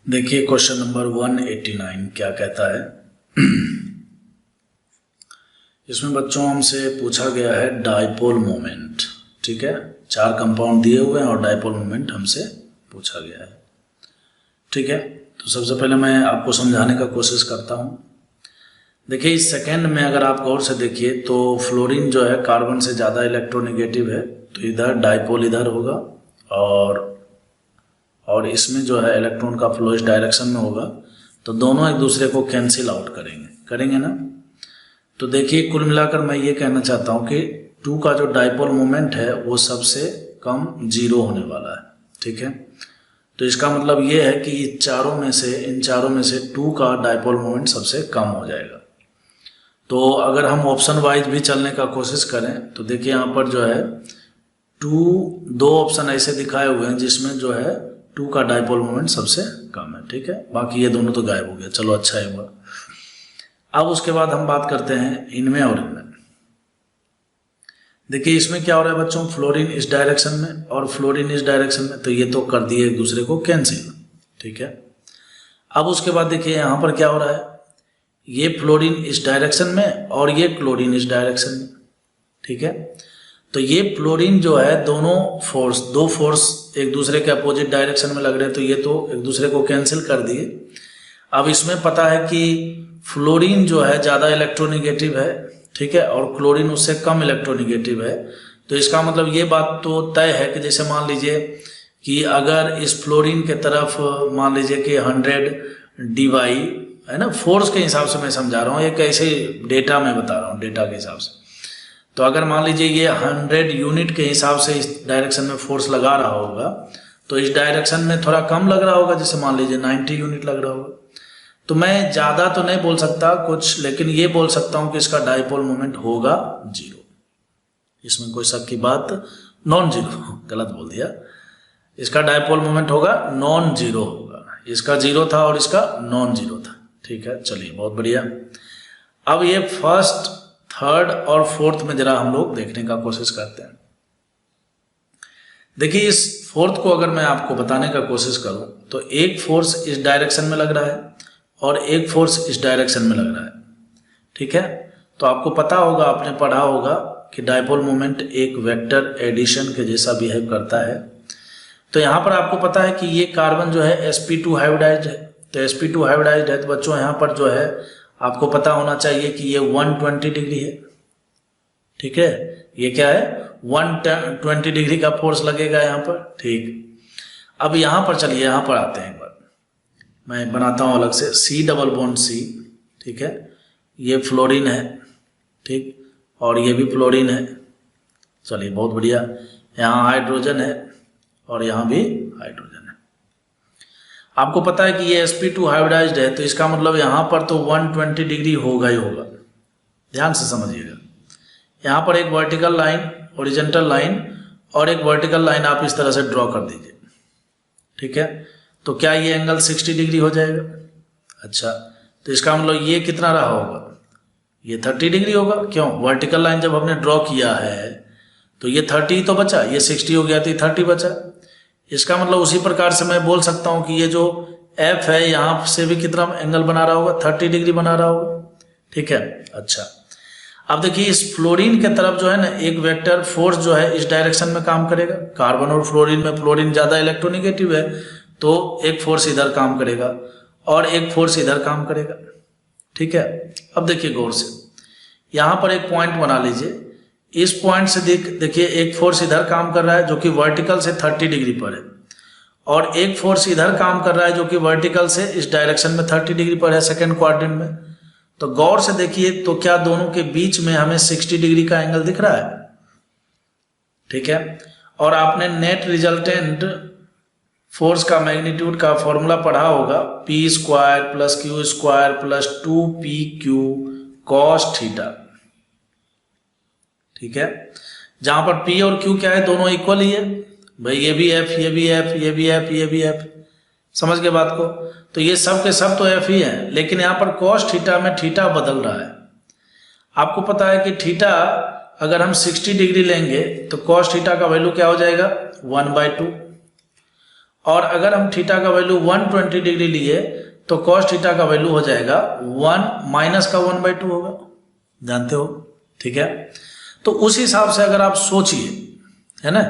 देखिए question number 189 क्या कहता है। इसमें बच्चों हमसे पूछा गया है डाइपोल मोमेंट। ठीक है, 4 कंपाउंड दिए हुए हैं और डाइपोल मोमेंट हमसे पूछा गया है। ठीक है, तो सबसे पहले मैं आपको समझाने का कोशिश करता हूँ। देखिए इस सेकेंड में अगर आप गौर से देखिए तो फ्लोरीन जो है कार्बन से ज़्यादा इलेक्ट्रोनेगेटिव है, तो इधर डाइपोल इधर होगा और इसमें जो है इलेक्ट्रॉन का फ्लो इस डायरेक्शन में होगा, तो दोनों एक दूसरे को कैंसिल आउट करेंगे ना। तो देखिए कुल मिलाकर मैं ये कहना चाहता हूँ कि 2 का जो डाइपोल मोमेंट है वो सबसे कम 0 होने वाला है। ठीक है, तो इसका मतलब ये है कि इन चारों में से 2 का डाइपोल मोमेंट सबसे कम हो जाएगा। तो अगर हम ऑप्शन वाइज भी चलने का कोशिश करें तो देखिए यहाँ पर जो है 2 ऑप्शन ऐसे दिखाए हुए हैं जिसमें जो है 2 का डाइपोल मोमेंट सबसे कम है। ठीक है, बाकी ये दोनों तो गायब हो गया, चलो अच्छा है हुआ। अब उसके बाद हम बात करते हैं इनमें और इनमें। देखिए इसमें क्या हो रहा है बच्चों, फ्लोरीन इस डायरेक्शन में और फ्लोरीन इस डायरेक्शन में, तो ये तो कर दिए एक दूसरे को कैंसिल। ठीक है, अब उसके बाद देखिए यहाँ पर क्या हो रहा है, ये फ्लोरीन इस डायरेक्शन में और ये क्लोरीन इस डायरेक्शन में। ठीक है, तो ये फ्लोरीन जो है दो फोर्स एक दूसरे के अपोजिट डायरेक्शन में लग रहे हैं, तो ये तो एक दूसरे को कैंसिल कर दिए। अब इसमें पता है कि फ्लोरीन जो है ज़्यादा इलेक्ट्रोनेगेटिव है, ठीक है, और क्लोरीन उससे कम इलेक्ट्रोनेगेटिव है। तो इसका मतलब ये बात तो तय है कि जैसे मान लीजिए कि अगर इस फ्लोरीन के तरफ मान लीजिए कि 100 dy है ना, फोर्स के हिसाब से मैं समझा रहा हूँ, एक ऐसे डेटा में बता रहा हूँ, डेटा के हिसाब से। तो अगर मान लीजिए ये 100 यूनिट के हिसाब से इस डायरेक्शन में फोर्स लगा रहा होगा, तो इस डायरेक्शन में थोड़ा कम लग रहा होगा, जैसे मान लीजिए 90 यूनिट लग रहा होगा। तो मैं ज़्यादा तो नहीं बोल सकता कुछ, लेकिन ये बोल सकता हूँ कि इसका डाइपोल मोमेंट होगा 0। इसमें कोई शक की बात, नॉन जीरो, गलत बोल दिया, इसका डाइपोल मोमेंट होगा नॉन जीरो होगा। इसका 0 था और इसका नॉन जीरो था। ठीक है, चलिए बहुत बढ़िया। अब ये फर्स्ट, थर्ड और फोर्थ में जरा हम लोग देखने का कोशिश करते हैं। देखिए इस फोर्थ को अगर मैं आपको बताने का कोशिश करूं तो एक फोर्स इस डायरेक्शन में लग रहा है और एक फोर्स इस डायरेक्शन में लग रहा है। ठीक है, तो आपको पता होगा, आपने पढ़ा होगा कि डाइपोल मोमेंट एक वेक्टर एडिशन के जैसा बिहेव करता है। तो यहाँ पर आपको पता है कि ये कार्बन जो है sp2 हाइब्रिडाइज्ड है, तो sp2 हाइब्रिडाइज्ड है, तो बच्चों यहाँ पर जो है आपको पता होना चाहिए कि ये 120 डिग्री है। ठीक है, ये क्या है, 120 डिग्री का फोर्स लगेगा यहाँ पर। ठीक, अब यहाँ पर चलिए, यहाँ पर आते हैं, एक बार मैं बनाता हूँ अलग से, C डबल बॉन्ड C। ठीक है, ये फ्लोरीन है, ठीक, और ये भी फ्लोरीन है। चलिए बहुत बढ़िया, यहाँ हाइड्रोजन है और यहाँ भी हाइड्रोजन है। आपको पता है कि ये sp2 हाइब्रिडाइज्ड है, तो इसका मतलब यहाँ पर तो 120 डिग्री होगा ही होगा। ध्यान से समझिएगा, यहाँ पर एक वर्टिकल लाइन, हॉरिजॉन्टल लाइन और एक वर्टिकल लाइन आप इस तरह से ड्रॉ कर दीजिए। ठीक है, तो क्या ये एंगल 60 डिग्री हो जाएगा? अच्छा, तो इसका मतलब ये कितना रहा होगा, ये 30 डिग्री होगा। क्यों, वर्टिकल लाइन जब हमने ड्रॉ किया है तो ये 30 तो बचा, ये 60 हो गया तो 30 बचा। इसका मतलब उसी प्रकार से मैं बोल सकता हूँ कि ये जो F है यहाँ से भी कितना एंगल बना रहा होगा, 30 डिग्री बना रहा होगा। ठीक है, अच्छा, अब देखिए इस फ्लोरीन के तरफ जो है ना एक वेक्टर फोर्स जो है इस डायरेक्शन में काम करेगा। कार्बन और फ्लोरीन में फ्लोरीन ज़्यादा इलेक्ट्रोनेगेटिव है, तो एक फोर्स इधर काम करेगा और एक फोर्स इधर काम करेगा। ठीक है, अब देखिए गौर से, यहाँ पर एक पॉइंट बना लीजिए, इस पॉइंट से देखिए एक फोर्स इधर काम कर रहा है जो कि वर्टिकल से 30 डिग्री पर है, और एक फोर्स इधर काम कर रहा है जो कि वर्टिकल से इस डायरेक्शन में 30 डिग्री पर है, सेकेंड क्वाड्रेंट में। तो गौर से देखिए, तो क्या दोनों के बीच में हमें 60 डिग्री का एंगल दिख रहा है? ठीक है, और आपने नेट रिजल्टेंट फोर्स का मैग्नीट्यूड का फॉर्मूला पढ़ा होगा, p² + q² + 2pq cos theta. ठीक है, जहां पर p और q क्या है, दोनों इक्वल ही है भाई, ये भी f, ये भी f, ये भी f, ये भी f। समझ गए बात को? तो ये सब के सब तो f ही है, लेकिन यहाँ पर cos थीटा में थीटा बदल रहा है। आपको पता है कि थीटा अगर हम 60 डिग्री लेंगे तो cos थीटा का वैल्यू क्या हो जाएगा, 1/2, और अगर हम थीटा का वैल्यू 120 डिग्री लिए तो कॉस थीटा का वैल्यू हो जाएगा 1 माइनस का 1/2 होगा, जानते हो, ठीक है। तो उस हिसाब से अगर आप सोचिए, है ना,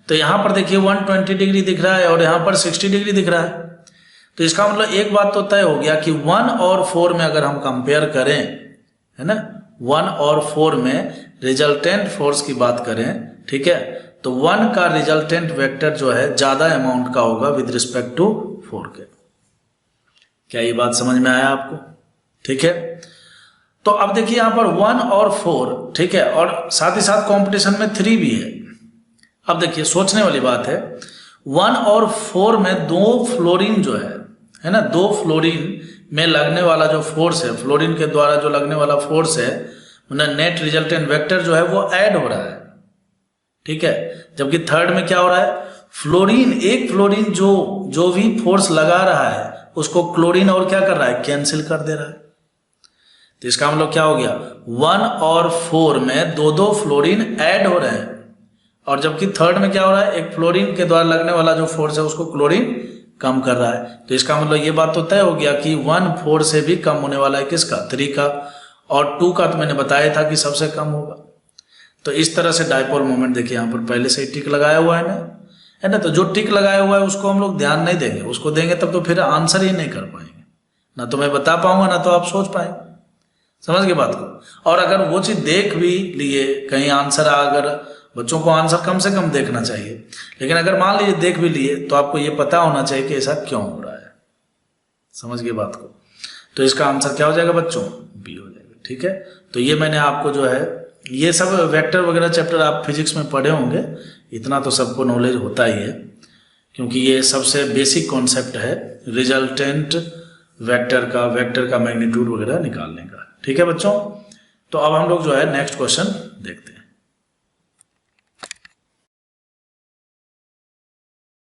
तो यहां पर देखिए 120 डिग्री दिख रहा है और यहां पर 60 डिग्री दिख रहा है। तो इसका मतलब एक बात तो तय हो गया कि 1 और 4 में अगर हम कंपेयर करें, है ना, 1 और 4 में रिजल्टेंट फोर्स की बात करें, ठीक है, तो 1 का रिजल्टेंट वेक्टर जो है ज्यादा अमाउंट का होगा विद रिस्पेक्ट टू 4 के। क्या ये बात समझ में आया आपको? ठीक है। तो अब देखिए यहां पर 1 और 4, ठीक है, और साथ ही साथ कंपटीशन में 3 भी है। अब देखिए सोचने वाली बात है, 1 और 4 में दो फ्लोरीन जो है ना, दो फ्लोरीन में लगने वाला जो फोर्स है, फ्लोरीन के द्वारा जो लगने वाला फोर्स है, नेट रिजल्टेंट वेक्टर जो है वो ऐड हो रहा है, ठीक है। जबकि थर्ड में क्या हो रहा है, फ्लोरीन, एक फ्लोरीन जो भी फोर्स लगा रहा है उसको क्लोरीन और क्या कर रहा है, कैंसिल कर दे रहा है। तो इसका मतलब क्या हो गया, 1 और 4 में दो फ्लोरीन ऐड हो रहे हैं, और जबकि थर्ड में क्या हो रहा है, एक फ्लोरीन के द्वारा लगने वाला जो फोर्स है उसको क्लोरीन कम कर रहा है। तो इसका मतलब ये बात तो तय हो गया कि 1 4 से भी कम होने वाला है किसका, 3 का, और 2 का तो मैंने बताया था कि सबसे कम होगा। तो इस तरह से डाइपोल मोमेंट देखिए यहाँ पर पहले से ही टिक लगाया हुआ है ना, तो जो टिक लगाया हुआ है उसको हम लोग ध्यान नहीं देंगे, उसको देंगे तब तो फिर आंसर ही नहीं कर पाएंगे, ना तो मैं बता पाऊंगा ना तो आप सोच पाएंगे। समझ गए बात को? और अगर वो चीज देख भी लिए, कहीं आंसर अगर बच्चों को आंसर कम से कम देखना चाहिए, लेकिन अगर मान लीजिए देख भी लिए तो आपको ये पता होना चाहिए कि ऐसा क्यों हो रहा है। समझ गए बात को? तो इसका आंसर क्या हो जाएगा बच्चों, बी हो जाएगा, ठीक है। तो ये मैंने आपको जो है, ये सब वेक्टर वगैरह चैप्टर आप फिजिक्स में पढ़े होंगे, इतना तो सबको नॉलेज होता ही है, क्योंकि ये सबसे बेसिक कॉन्सेप्ट है रिजल्टेंट वेक्टर का मैग्नीट्यूड वगैरह निकालने का, ठीक है बच्चों। तो अब हम लोग जो है नेक्स्ट क्वेश्चन देखते हैं।